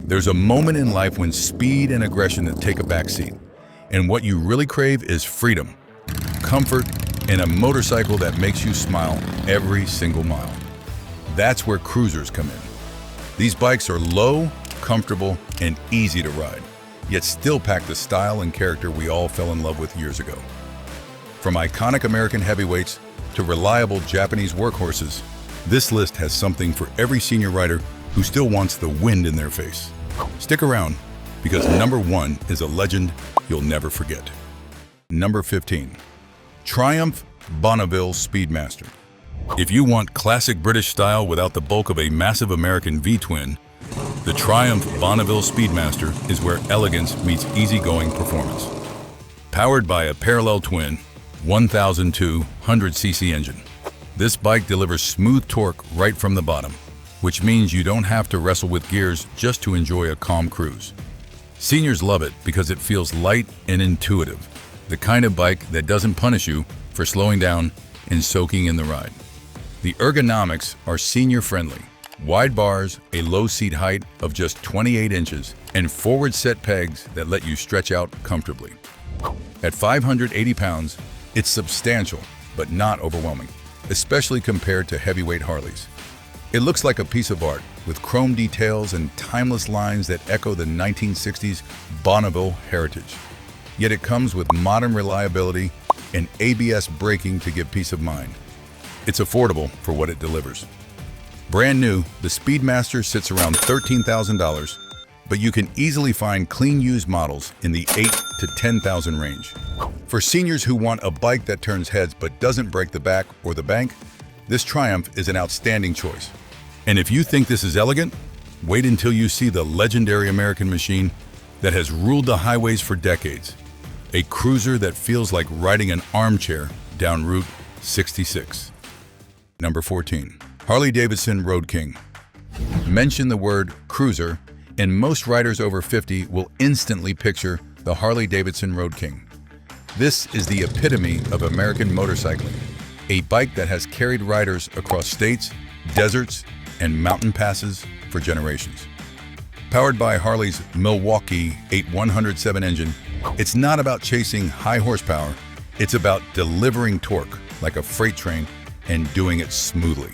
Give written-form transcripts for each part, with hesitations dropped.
There's a moment in life when speed and aggression that take a backseat, and what you really crave is freedom, comfort, and a motorcycle that makes you smile every single mile. That's where cruisers come in. These bikes are low, comfortable, and easy to ride, yet still pack the style and character we all fell in love with years ago. From iconic American heavyweights to reliable Japanese workhorses, this list has something for every senior rider who still wants the wind in their face. Stick around, because number 1 is a legend you'll never forget. Number 15. Triumph Bonneville Speedmaster. If you want classic British style without the bulk of a massive American V-twin, the Triumph Bonneville Speedmaster is where elegance meets easygoing performance. Powered by a parallel twin 1,200cc engine, this bike delivers smooth torque right from the bottom, which means you don't have to wrestle with gears just to enjoy a calm cruise. Seniors love it because it feels light and intuitive, the kind of bike that doesn't punish you for slowing down and soaking in the ride. The ergonomics are senior-friendly. Wide bars, a low seat height of just 28 inches, and forward set pegs that let you stretch out comfortably. At 580 pounds, it's substantial, but not overwhelming, especially compared to heavyweight Harleys. It looks like a piece of art, with chrome details and timeless lines that echo the 1960s Bonneville heritage. Yet it comes with modern reliability and ABS braking to give peace of mind. It's affordable for what it delivers. Brand new, the Speedmaster sits around $13,000, but you can easily find clean used models in the $8,000 to $10,000 range. For seniors who want a bike that turns heads but doesn't break the back or the bank, this Triumph is an outstanding choice. And if you think this is elegant, wait until you see the legendary American machine that has ruled the highways for decades. A cruiser that feels like riding an armchair down Route 66. Number 14. Harley-Davidson Road King. Mention the word cruiser, and most riders over 50 will instantly picture the Harley-Davidson Road King. This is the epitome of American motorcycling, a bike that has carried riders across states, deserts, and mountain passes for generations. Powered by Harley's Milwaukee 8107 engine, it's not about chasing high horsepower, it's about delivering torque like a freight train and doing it smoothly.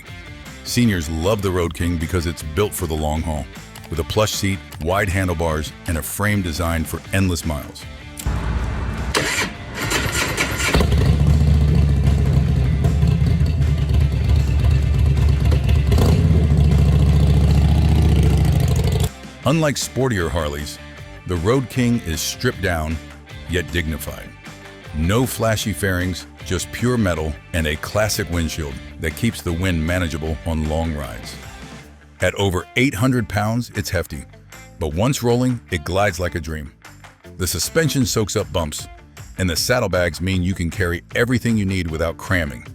Seniors love the Road King because it's built for the long haul, with a plush seat, wide handlebars, and a frame designed for endless miles. Unlike sportier Harleys, the Road King is stripped down, yet dignified. No flashy fairings, just pure metal and a classic windshield that keeps the wind manageable on long rides. At over 800 pounds, it's hefty, but once rolling, it glides like a dream. The suspension soaks up bumps, and the saddlebags mean you can carry everything you need without cramming.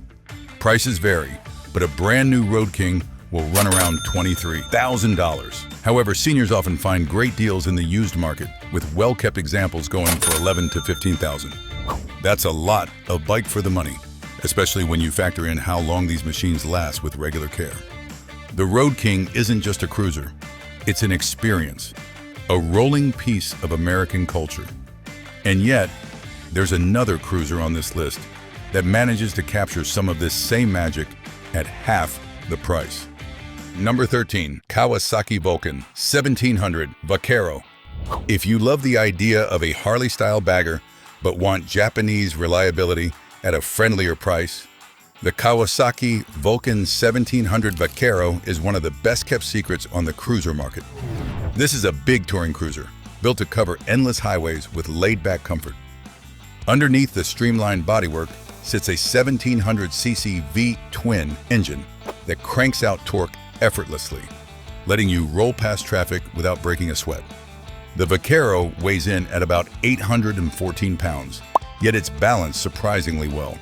Prices vary, but a brand new Road King will run around $23,000. However, seniors often find great deals in the used market, with well-kept examples going for $11,000 to $15,000. That's a lot of bike for the money, especially when you factor in how long these machines last with regular care. The Road King isn't just a cruiser, it's an experience, a rolling piece of American culture. And yet, there's another cruiser on this list that manages to capture some of this same magic at half the price. Number 13. Kawasaki Vulcan 1700 Vaquero. If you love the idea of a Harley-style bagger but want Japanese reliability at a friendlier price, the Kawasaki Vulcan 1700 Vaquero is one of the best-kept secrets on the cruiser market. This is a big touring cruiser, built to cover endless highways with laid-back comfort. Underneath the streamlined bodywork sits a 1700cc V-twin engine that cranks out torque effortlessly, letting you roll past traffic without breaking a sweat. The Vaquero weighs in at about 814 pounds, yet it's balanced surprisingly well.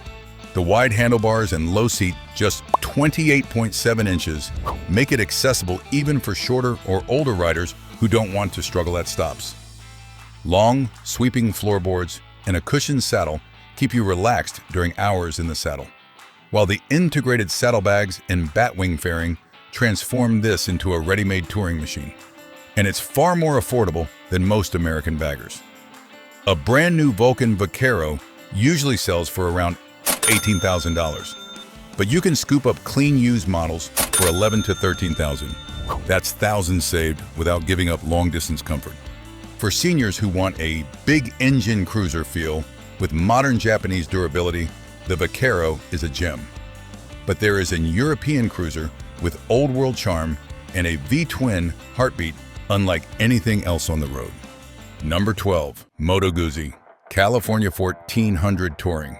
The wide handlebars and low seat, just 28.7 inches, make it accessible even for shorter or older riders who don't want to struggle at stops. Long, sweeping floorboards and a cushioned saddle keep you relaxed during hours in the saddle, while the integrated saddlebags and batwing fairing transform this into a ready-made touring machine. and it's far more affordable than most American baggers. A brand new Vulcan Vaquero usually sells for around $18,000, but you can scoop up clean used models for $11,000 to $13,000. That's thousands saved without giving up long-distance comfort. For seniors who want a big engine cruiser feel with modern Japanese durability, the Vaquero is a gem. But there is a European cruiser with old-world charm and a V-twin heartbeat unlike anything else on the road. Number 12. Moto Guzzi, California 1400 Touring.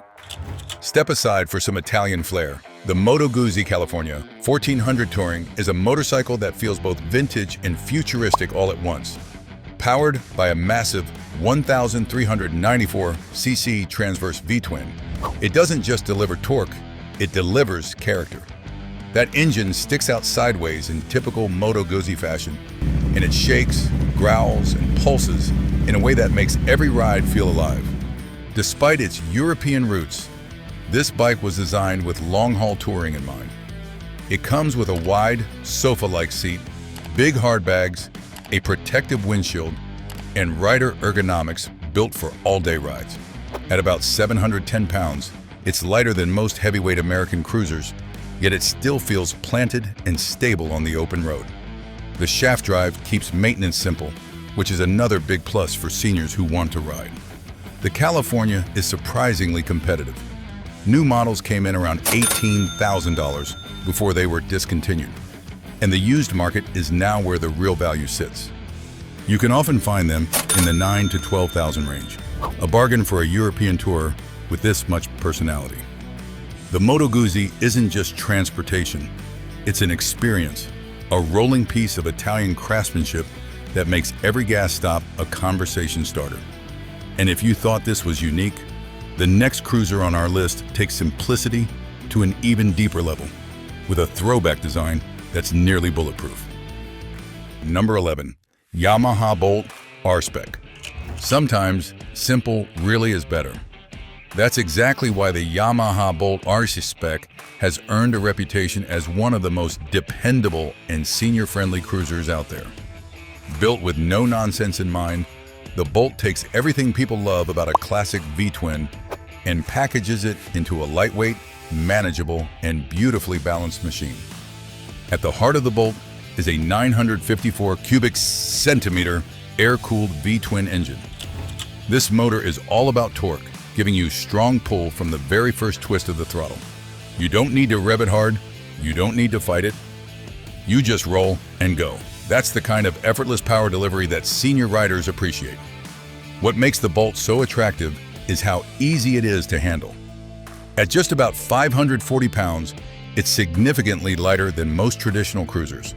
Step aside for some Italian flair. The Moto Guzzi California 1400 Touring is a motorcycle that feels both vintage and futuristic all at once. Powered by a massive 1,394cc transverse V-twin, it doesn't just deliver torque, it delivers character. That engine sticks out sideways in typical Moto Guzzi fashion, and it shakes, growls, and pulses in a way that makes every ride feel alive. Despite its European roots, this bike was designed with long-haul touring in mind. It comes with a wide, sofa-like seat, big hard bags, a protective windshield, and rider ergonomics built for all-day rides. At about 710 pounds, it's lighter than most heavyweight American cruisers, yet it still feels planted and stable on the open road. The shaft drive keeps maintenance simple, which is another big plus for seniors who want to ride. The California is surprisingly competitive. New models came in around $18,000 before they were discontinued, and the used market is now where the real value sits. You can often find them in the $9,000 to $12,000 range, a bargain for a European tourer with this much personality. The Moto Guzzi isn't just transportation, it's an experience, a rolling piece of Italian craftsmanship that makes every gas stop a conversation starter. And if you thought this was unique, the next cruiser on our list takes simplicity to an even deeper level, with a throwback design that's nearly bulletproof. Number 11. Yamaha Bolt R-Spec. Sometimes simple really is better. That's exactly why the Yamaha Bolt R-Spec has earned a reputation as one of the most dependable and senior-friendly cruisers out there. Built with no nonsense in mind, the Bolt takes everything people love about a classic V-twin and packages it into a lightweight, manageable, and beautifully balanced machine. At the heart of the Bolt is a 954 cubic centimeter air-cooled V-twin engine. This motor is all about torque, giving you strong pull from the very first twist of the throttle. You don't need to rev it hard, you don't need to fight it. You just roll and go. That's the kind of effortless power delivery that senior riders appreciate. What makes the Bolt so attractive is how easy it is to handle. At just about 540 pounds, it's significantly lighter than most traditional cruisers.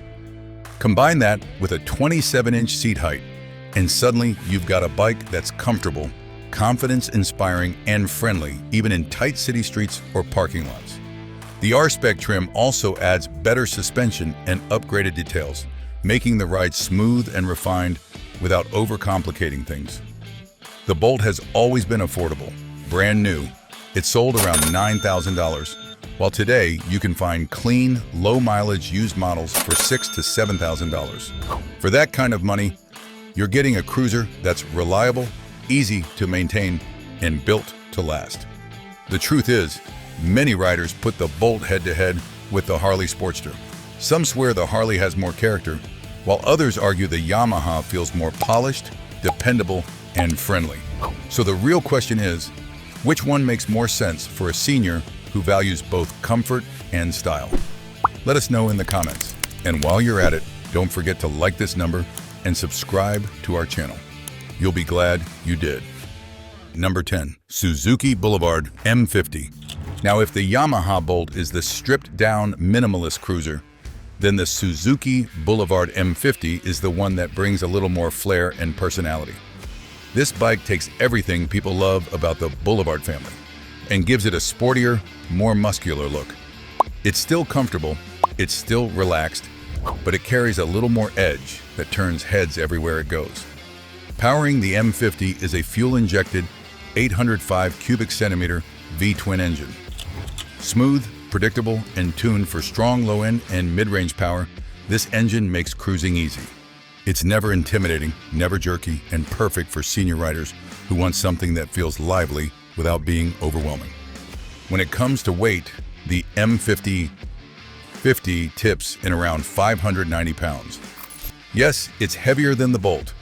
Combine that with a 27-inch seat height, and suddenly you've got a bike that's comfortable, confidence-inspiring, and friendly, even in tight city streets or parking lots. The R-Spec trim also adds better suspension and upgraded details, making the ride smooth and refined without overcomplicating things. The Bolt has always been affordable, brand new. It sold around $9,000, while today you can find clean, low-mileage used models for $6,000 to $7,000. For that kind of money, you're getting a cruiser that's reliable, easy to maintain, and built to last. The truth is, many riders put the Bolt head-to-head with the Harley Sportster. Some swear the Harley has more character, while others argue the Yamaha feels more polished, dependable, and friendly. So the real question is, which one makes more sense for a senior who values both comfort and style? Let us know in the comments. And while you're at it, don't forget to like this number and subscribe to our channel. You'll be glad you did. Number 10. Suzuki Boulevard M50. Now, if the Yamaha Bolt is the stripped-down minimalist cruiser, then the Suzuki Boulevard M50 is the one that brings a little more flair and personality. This bike takes everything people love about the Boulevard family and gives it a sportier, more muscular look. It's still comfortable, it's still relaxed, but it carries a little more edge that turns heads everywhere it goes. Powering the M50 is a fuel-injected 805 cubic centimeter V-twin engine. Smooth, predictable, and tuned for strong low-end and mid-range power, this engine makes cruising easy. It's never intimidating, never jerky, and perfect for senior riders who want something that feels lively without being overwhelming. When it comes to weight, the M50 tips in around 590 pounds. Yes, it's heavier than the Bolt,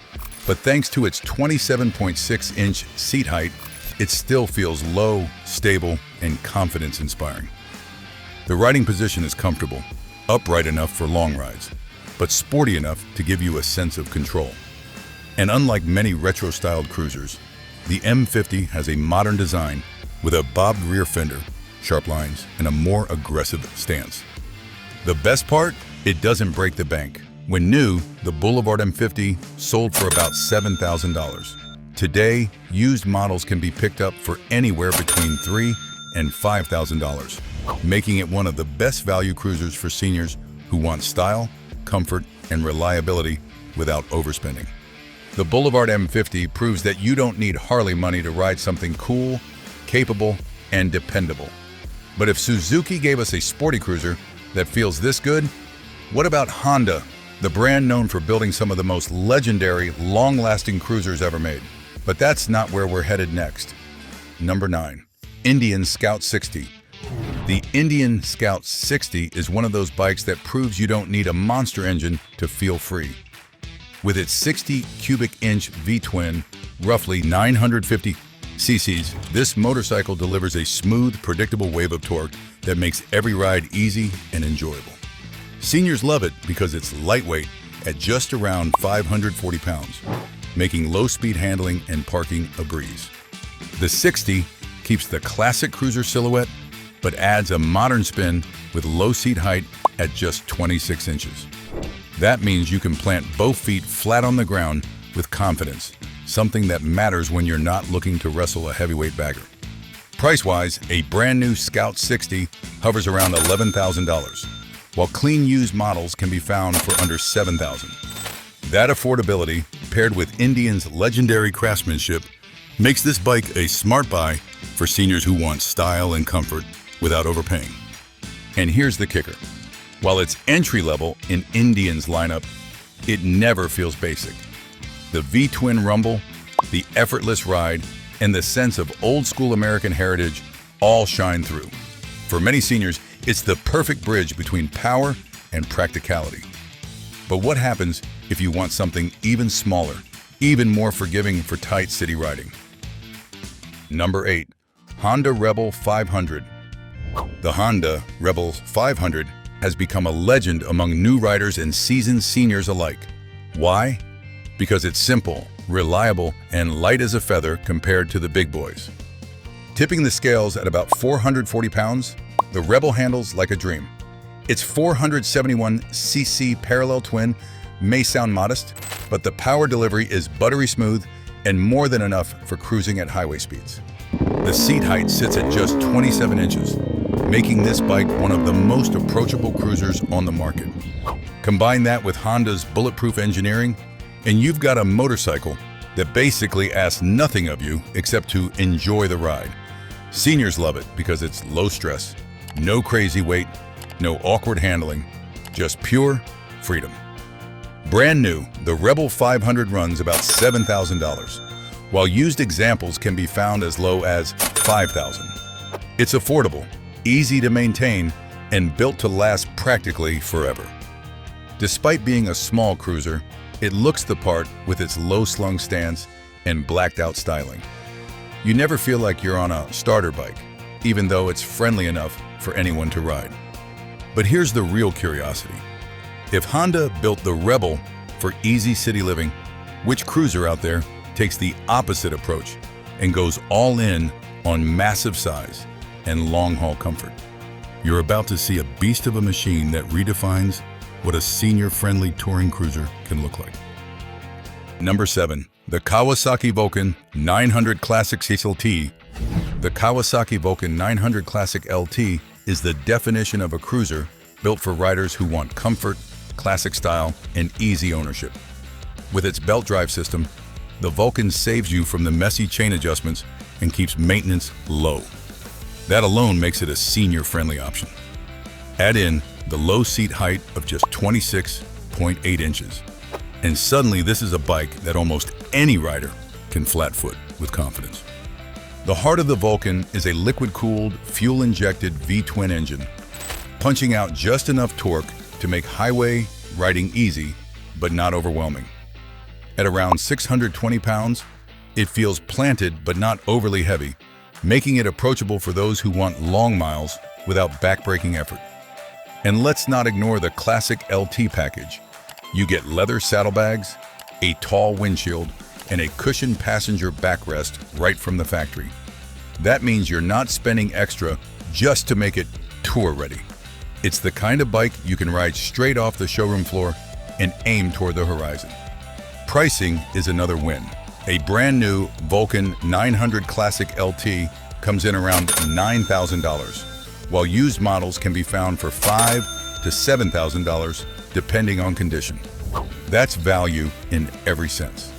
but thanks to its 27.6-inch seat height, it still feels low, stable, and confidence-inspiring. The riding position is comfortable, upright enough for long rides, but sporty enough to give you a sense of control. And unlike many retro-styled cruisers, the M50 has a modern design with a bobbed rear fender, sharp lines, and a more aggressive stance. The best part? It doesn't break the bank. When new, the Boulevard M50 sold for about $7,000. Today, used models can be picked up for anywhere between $3,000 and $5,000, making it one of the best value cruisers for seniors who want style, comfort, and reliability without overspending. The Boulevard M50 proves that you don't need Harley money to ride something cool, capable, and dependable. But if Suzuki gave us a sporty cruiser that feels this good, what about Honda, the brand known for building some of the most legendary, long-lasting cruisers ever made? But that's not where we're headed next. Number 9. Indian Scout 60. The Indian Scout 60 is one of those bikes that proves you don't need a monster engine to feel free. With its 60 cubic inch V-twin, roughly 950 cc's, this motorcycle delivers a smooth, predictable wave of torque that makes every ride easy and enjoyable. Seniors love it because it's lightweight at just around 540 pounds, making low-speed handling and parking a breeze. The 60 keeps the classic cruiser silhouette, but adds a modern spin with low seat height at just 26 inches. That means you can plant both feet flat on the ground with confidence, something that matters when you're not looking to wrestle a heavyweight bagger. Price-wise, a brand new Scout 60 hovers around $11,000, while clean used models can be found for under $7,000. That affordability, paired with Indian's legendary craftsmanship, makes this bike a smart buy for seniors who want style and comfort without overpaying. And here's the kicker. While it's entry-level in Indian's lineup, it never feels basic. The V-twin rumble, the effortless ride, and the sense of old-school American heritage all shine through. For many seniors, it's the perfect bridge between power and practicality. But what happens if you want something even smaller, even more forgiving for tight city riding? Number 8. Honda Rebel 500. The Honda Rebel 500 has become a legend among new riders and seasoned seniors alike. Why? Because it's simple, reliable, and light as a feather compared to the big boys. Tipping the scales at about 440 pounds, the Rebel handles like a dream. Its 471cc parallel twin may sound modest, but the power delivery is buttery smooth and more than enough for cruising at highway speeds. The seat height sits at just 27 inches, making this bike one of the most approachable cruisers on the market. Combine that with Honda's bulletproof engineering, and you've got a motorcycle that basically asks nothing of you except to enjoy the ride. Seniors love it because it's low stress, no crazy weight, no awkward handling, just pure freedom. Brand new, the Rebel 500 runs about $7,000, while used examples can be found as low as $5,000. It's affordable, easy to maintain, and built to last practically forever. Despite being a small cruiser, it looks the part with its low-slung stance and blacked-out styling. You never feel like you're on a starter bike, even though it's friendly enough for anyone to ride. But here's the real curiosity. If Honda built the Rebel for easy city living, which cruiser out there takes the opposite approach and goes all in on massive size and long-haul comfort? You're about to see a beast of a machine that redefines what a senior-friendly touring cruiser can look like. Number 7. The Kawasaki Vulcan 900 Classic LT. The Kawasaki Vulcan 900 Classic LT is the definition of a cruiser built for riders who want comfort, classic style, and easy ownership. With its belt drive system, the Vulcan saves you from the messy chain adjustments and keeps maintenance low. That alone makes it a senior-friendly option. Add in the low seat height of just 26.8 inches. And suddenly this is a bike that almost any rider can flat-foot with confidence. The heart of the Vulcan is a liquid-cooled, fuel-injected V-twin engine, punching out just enough torque to make highway riding easy, but not overwhelming. At around 620 pounds, it feels planted but not overly heavy, making it approachable for those who want long miles without back-breaking effort. And let's not ignore the classic LT package. You get leather saddlebags, a tall windshield, and a cushioned passenger backrest right from the factory. That means you're not spending extra just to make it tour ready. It's the kind of bike you can ride straight off the showroom floor and aim toward the horizon. Pricing is another win. A brand new Vulcan 900 Classic LT comes in around $9,000, while used models can be found for $5,000 to $7,000 depending on condition. That's value in every sense.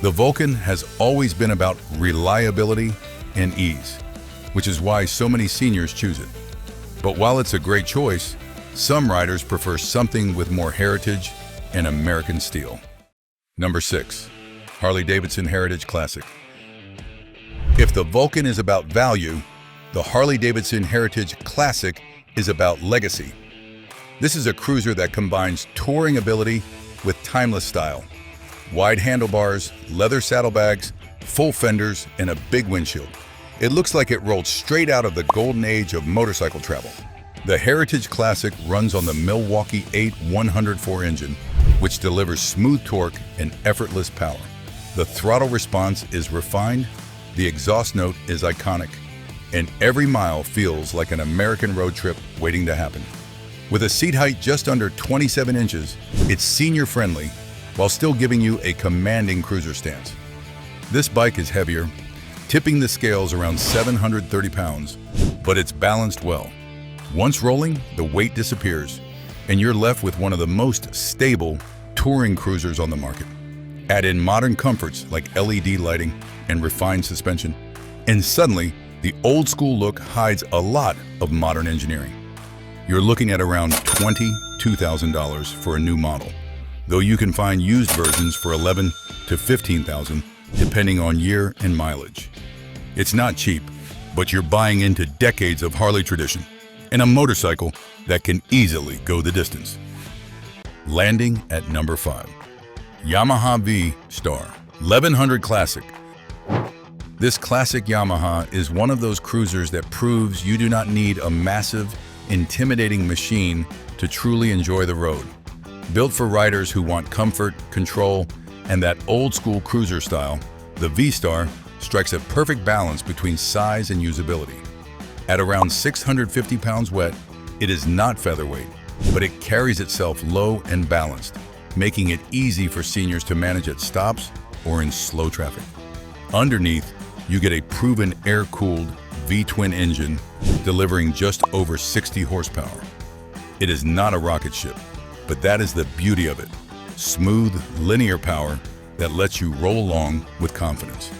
The Vulcan has always been about reliability and ease, which is why so many seniors choose it. But while it's a great choice, some riders prefer something with more heritage and American steel. Number 6. Harley-Davidson Heritage Classic. If the Vulcan is about value, the Harley-Davidson Heritage Classic is about legacy. This is a cruiser that combines touring ability with timeless style. Wide handlebars, leather saddlebags, full fenders, and a big windshield. It looks like it rolled straight out of the golden age of motorcycle travel. The Heritage Classic runs on the Milwaukee 8 104 engine, which delivers smooth torque and effortless power. The throttle response is refined, the exhaust note is iconic, and every mile feels like an American road trip waiting to happen. With a seat height just under 27 inches, it's senior-friendly while still giving you a commanding cruiser stance. This bike is heavier, tipping the scales around 730 pounds, but it's balanced well. Once rolling, the weight disappears, and you're left with one of the most stable touring cruisers on the market. Add in modern comforts like LED lighting and refined suspension, and suddenly, the old-school look hides a lot of modern engineering. You're looking at around $22,000 for a new model, though you can find used versions for $11,000 to $15,000 depending on year and mileage. It's not cheap, but you're buying into decades of Harley tradition and a motorcycle that can easily go the distance. Landing at number 5. Yamaha V-Star 1100 Classic. This classic Yamaha is one of those cruisers that proves you do not need a massive, intimidating machine to truly enjoy the road. Built for riders who want comfort, control, and that old-school cruiser style, the V-Star strikes a perfect balance between size and usability. At around 650 pounds wet, it is not featherweight, but it carries itself low and balanced, making it easy for seniors to manage at stops or in slow traffic. Underneath, you get a proven air-cooled V-twin engine delivering just over 60 horsepower. It is not a rocket ship, but that is the beauty of it. Smooth, linear power that lets you roll along with confidence.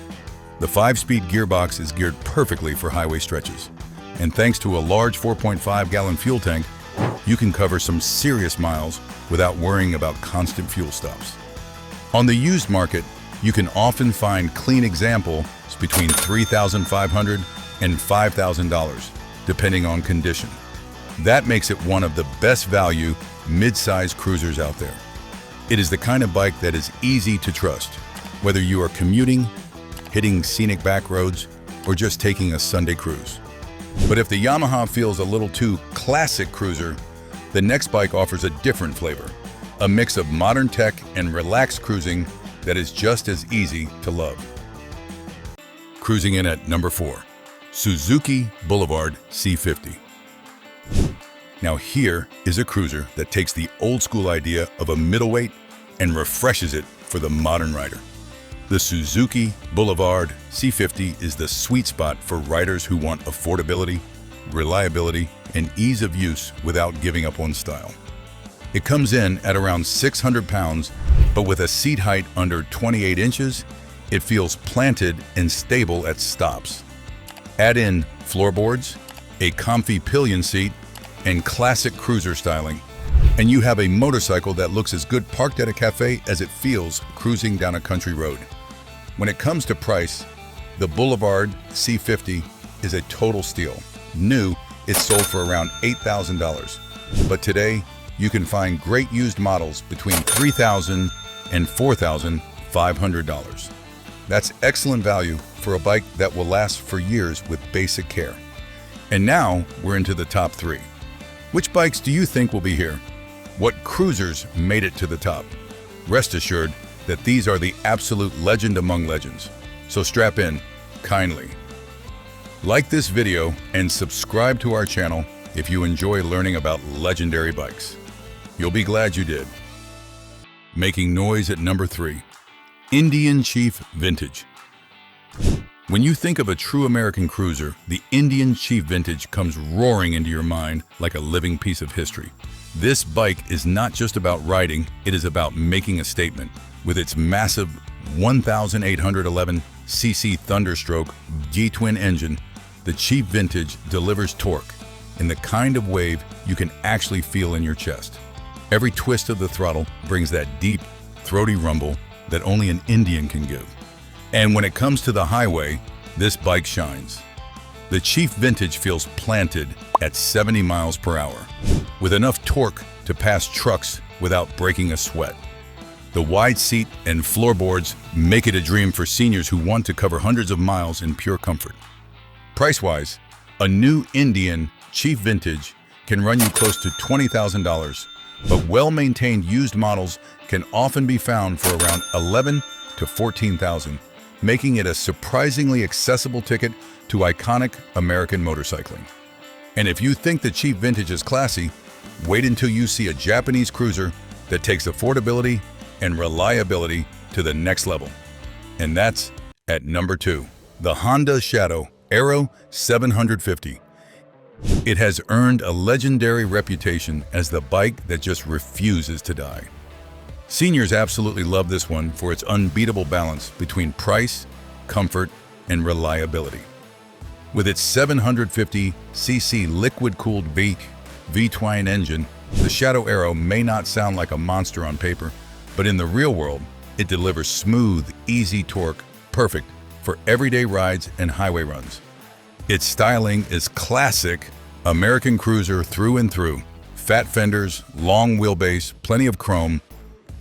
The 5-speed gearbox is geared perfectly for highway stretches, and thanks to a large 4.5-gallon fuel tank, you can cover some serious miles without worrying about constant fuel stops. On the used market, you can often find clean examples between $3,500 and $5,000, depending on condition. That makes it one of the best value mid-size cruisers out there. It is the kind of bike that is easy to trust, whether you are commuting, hitting scenic back roads, or just taking a Sunday cruise. But if the Yamaha feels a little too classic cruiser, the next bike offers a different flavor, a mix of modern tech and relaxed cruising that is just as easy to love. Cruising in at number 4, Suzuki Boulevard C50. Now here is a cruiser that takes the old school idea of a middleweight and refreshes it for the modern rider. The Suzuki Boulevard C50 is the sweet spot for riders who want affordability, reliability, and ease of use without giving up on style. It comes in at around 600 pounds, but with a seat height under 28 inches, it feels planted and stable at stops. Add in floorboards, a comfy pillion seat, and classic cruiser styling, and you have a motorcycle that looks as good parked at a cafe as it feels cruising down a country road. When it comes to price, the Boulevard C50 is a total steal. New, it's sold for around $8,000. But today, you can find great used models between $3,000 and $4,500. That's excellent value for a bike that will last for years with basic care. And now we're into the top 3. Which bikes do you think will be here? What cruisers made it to the top? Rest assured that these are the absolute legend among legends. So strap in kindly. Like this video and subscribe to our channel if you enjoy learning about legendary bikes. You'll be glad you did. Making noise at number 3, Indian Chief Vintage. When you think of a true American cruiser, the Indian Chief Vintage comes roaring into your mind like a living piece of history. This bike is not just about riding, it is about making a statement. With its massive 1,811cc Thunderstroke G-twin engine, the Chief Vintage delivers torque in the kind of wave you can actually feel in your chest. Every twist of the throttle brings that deep, throaty rumble that only an Indian can give. And when it comes to the highway, this bike shines. The Chief Vintage feels planted at 70 miles per hour, with enough torque to pass trucks without breaking a sweat. The wide seat and floorboards make it a dream for seniors who want to cover hundreds of miles in pure comfort. Price-wise, a new Indian Chief Vintage can run you close to $20,000, but well-maintained used models can often be found for around $11,000 to $14,000, making it a surprisingly accessible ticket to iconic American motorcycling. And if you think the Chief Vintage is classy, wait until you see a Japanese cruiser that takes affordability and reliability to the next level. And that's at number 2, the Honda Shadow Aero 750. It has earned a legendary reputation as the bike that just refuses to die. Seniors absolutely love this one for its unbeatable balance between price, comfort, and reliability. With its 750cc liquid-cooled V-twin engine, the Shadow Aero may not sound like a monster on paper, but in the real world, it delivers smooth, easy torque, perfect for everyday rides and highway runs. Its styling is classic American cruiser through and through. Fat fenders, long wheelbase, plenty of chrome,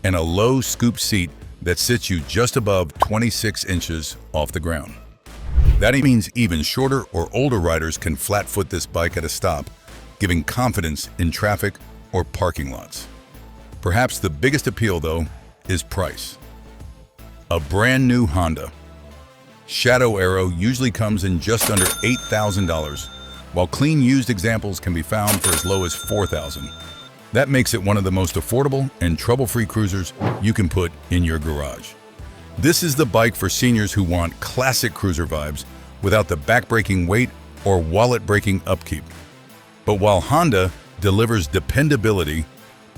and a low scoop seat that sits you just above 26 inches off the ground. That means even shorter or older riders can flat-foot this bike at a stop, giving confidence in traffic or parking lots. Perhaps the biggest appeal, though, is price. A brand new Honda Shadow Aero usually comes in just under $8,000, while clean used examples can be found for as low as $4,000. That makes it one of the most affordable and trouble-free cruisers you can put in your garage. This is the bike for seniors who want classic cruiser vibes without the back-breaking weight or wallet-breaking upkeep. But while Honda delivers dependability,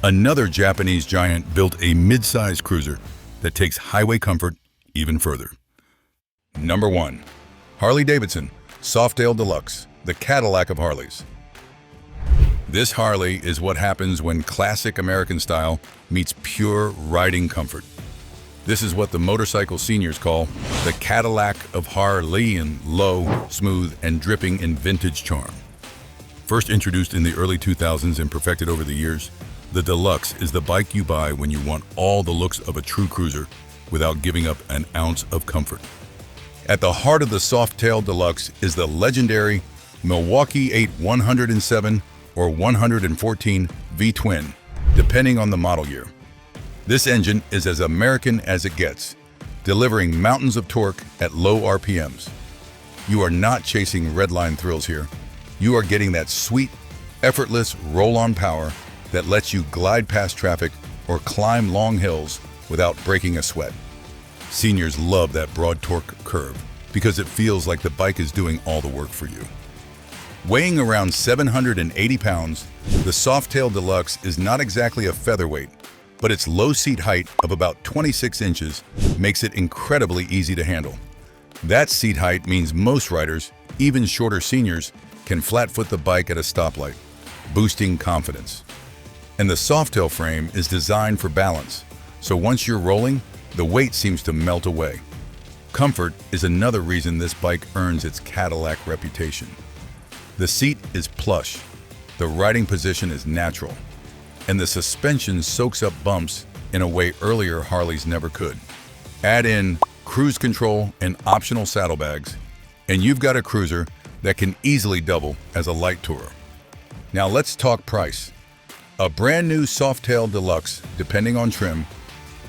another Japanese giant built a mid-size cruiser that takes highway comfort even further. Number 1. Harley-Davidson Softail Deluxe, the Cadillac of Harleys. This Harley is what happens when classic American style meets pure riding comfort. This is what the motorcycle seniors call the Cadillac of Harleyan, low, smooth, and dripping in vintage charm. First introduced in the early 2000s and perfected over the years, the Deluxe is the bike you buy when you want all the looks of a true cruiser without giving up an ounce of comfort. At the heart of the Softail Deluxe is the legendary Milwaukee 8 107 or 114 V-twin, depending on the model year. This engine is as American as it gets, delivering mountains of torque at low RPMs. You are not chasing redline thrills here. You are getting that sweet, effortless roll-on power that lets you glide past traffic or climb long hills without breaking a sweat. Seniors love that broad torque curve because it feels like the bike is doing all the work for you. Weighing around 780 pounds, the Softail Deluxe is not exactly a featherweight, but its low seat height of about 26 inches makes it incredibly easy to handle. That seat height means most riders, even shorter seniors, can flat-foot the bike at a stoplight, boosting confidence. And the Softail frame is designed for balance, so once you're rolling, the weight seems to melt away. Comfort is another reason this bike earns its Cadillac reputation. The seat is plush, the riding position is natural, and the suspension soaks up bumps in a way earlier Harleys never could. Add in cruise control and optional saddlebags, and you've got a cruiser that can easily double as a light tourer. Now let's talk price. A brand new Softail Deluxe, depending on trim,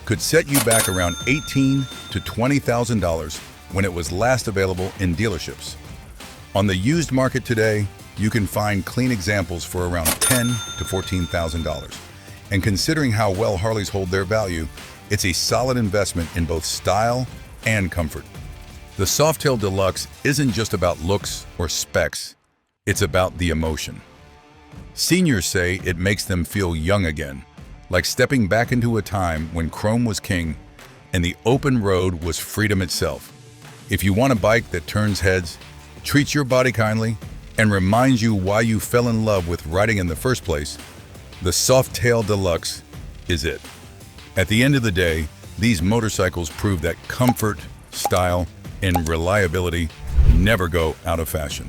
could set you back around $18,000 to $20,000 when it was last available in dealerships. On the used market today, you can find clean examples for around $10,000 to $14,000. And considering how well Harleys hold their value, it's a solid investment in both style and comfort. The Softail Deluxe isn't just about looks or specs, it's about the emotion. Seniors say it makes them feel young again, like stepping back into a time when chrome was king and the open road was freedom itself. If you want a bike that turns heads, treats your body kindly, and reminds you why you fell in love with riding in the first place, the Softail Deluxe is it. At the end of the day, these motorcycles prove that comfort, style, and reliability never go out of fashion.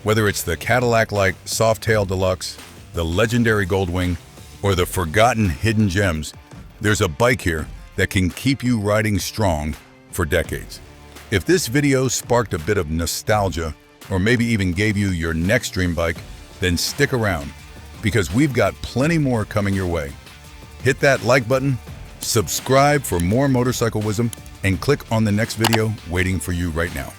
Whether it's the Cadillac-like Softail Deluxe, the legendary Goldwing, or the forgotten hidden gems, there's a bike here that can keep you riding strong for decades. If this video sparked a bit of nostalgia, or maybe even gave you your next dream bike, then stick around, because we've got plenty more coming your way. Hit that like button, subscribe for more motorcycle wisdom, and click on the next video waiting for you right now.